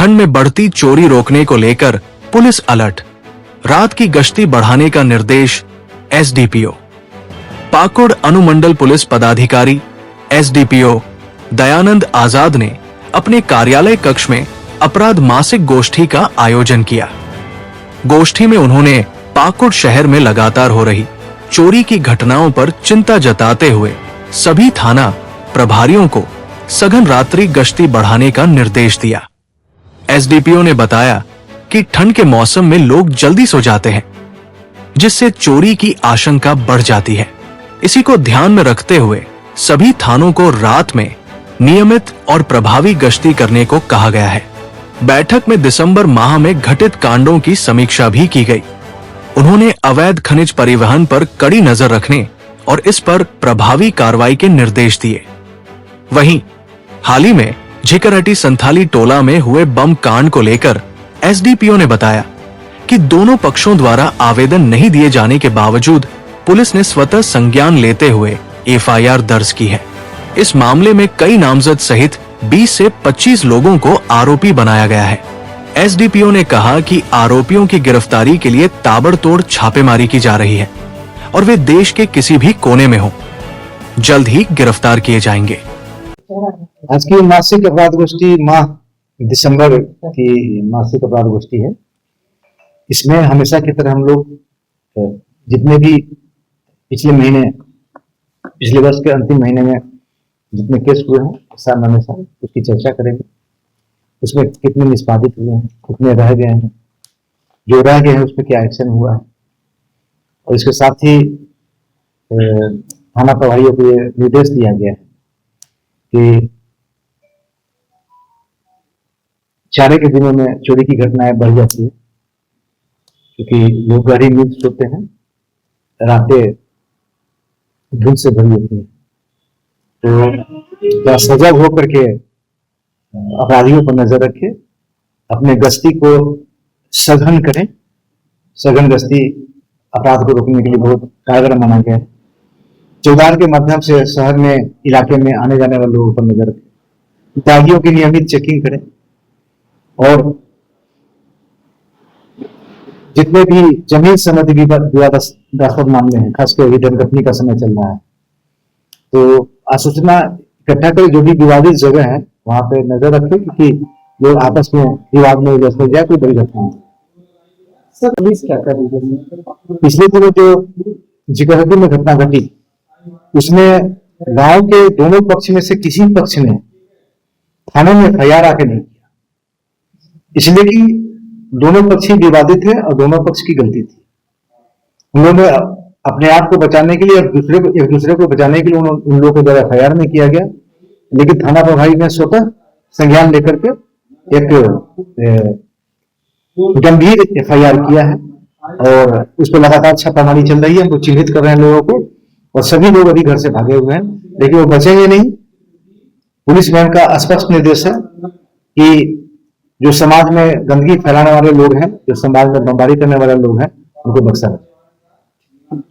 ठंड में बढ़ती चोरी रोकने को लेकर पुलिस अलर्ट, रात की गश्ती बढ़ाने का निर्देश एसडीपीओ। पाकुड़ अनुमंडल पुलिस पदाधिकारी एसडीपीओ दयानंद आजाद ने अपने कार्यालय कक्ष में अपराध मासिक गोष्ठी का आयोजन किया। गोष्ठी में उन्होंने पाकुड़ शहर में लगातार हो रही चोरी की घटनाओं पर चिंता जताते हुए सभी थाना प्रभारियों को सघन रात्रि गश्ती बढ़ाने का निर्देश दिया। एसडीपीओ ने बताया कि ठंड के मौसम में लोग जल्दी सो जाते हैं, जिससे चोरी की आशंका बढ़ जाती है। इसी को ध्यान में रखते हुए सभी थानों को रात में नियमित और प्रभावी गश्ती करने को कहा गया है। बैठक में दिसंबर माह में घटित कांडों की समीक्षा भी की गई। उन्होंने अवैध खनिज परिवहन पर कड़ी नजर रखने और इस पर प्रभावी कार्रवाई के निर्देश दिए। वहीं हाल ही में झिकरहटी संथाली टोला में हुए बम कांड को लेकर एसडीपीओ ने बताया कि दोनों पक्षों द्वारा आवेदन नहीं दिए जाने के बावजूद पुलिस ने स्वतः संज्ञान लेते हुए एफआईआर दर्ज की है। इस मामले में कई नामजद सहित 20 से 25 लोगों को आरोपी बनाया गया है। एसडीपीओ ने कहा कि आरोपियों की गिरफ्तारी के लिए ताबड़तोड़ छापेमारी की जा रही है और वे देश के किसी भी कोने में हों, जल्द ही गिरफ्तार किए जाएंगे। आज की मासिक अपराध गोष्ठी माह दिसंबर की मासिक अपराध गोष्ठी है। इसमें हमेशा की तरह हम लोग जितने भी पिछले वर्ष के अंतिम महीने में जितने केस हुए हैं हमेशा उसकी चर्चा करेंगे। उसमें कितने निष्पादित हुए हैं, कितने रह गए हैं, जो रह गए हैं उस पर क्या एक्शन हुआ है, और इसके साथ ही थाना प्रभारियों को ये निर्देश दिया गया है कि चारे के दिनों में चोरी की घटनाएं बढ़ जाती है, क्योंकि लोग गहरी नींद सोते हैं, रातें धुंध से भरी होती है। तो सजग होकर के अपराधियों पर नजर रखें, अपने गश्ती को सघन करें। सघन गश्ती अपराध को रोकने के लिए बहुत कारगर माना गया है। चौगान के माध्यम से शहर में, इलाके में आने जाने वाले लोगों पर नजर रखें, दागियों की नियमित चेकिंग करें, और जितने भी जमीन संबंधी विवादास्पद मामले हैं, खासकर अभी दंडकथनी का समय चल रहा है, तो आसूचना इकट्ठा कर जो भी विवादित जगह है वहां पे नजर रखें, क्योंकि लोग आपस में विवाद में उलझ जाए कोई बड़ी घटना। सर पुलिस क्या कर रही है? पिछले दिनों जो झिकरहटी में घटना घटी, उसमें गांव के दोनों पक्ष में से किसी पक्ष ने थाने में एफआईआर आके नहीं किया, इसलिए कि दोनों पक्ष ही विवादित है और दोनों पक्ष की गलती थी। उन्होंने अपने आप को बचाने के लिए एक दूसरे को बचाने के लिए उन लोगों के द्वारा एफआईआर नहीं किया गया, लेकिन थाना प्रभारी ने स्वतः संज्ञान लेकर के एक गंभीर एफआईआर किया है, और उस पर लगातार छापामारी चल रही है। हम लोग चिन्हित कर रहे हैं लोगों को, और सभी लोग अभी घर से भागे हुए हैं, लेकिन वो बचेंगे नहीं। पुलिस में का स्पष्ट निर्देश है कि जो समाज में गंदगी फैलाने वाले लोग हैं, जो समाज में बमबारी करने वाले लोग हैं, उनको बख्शा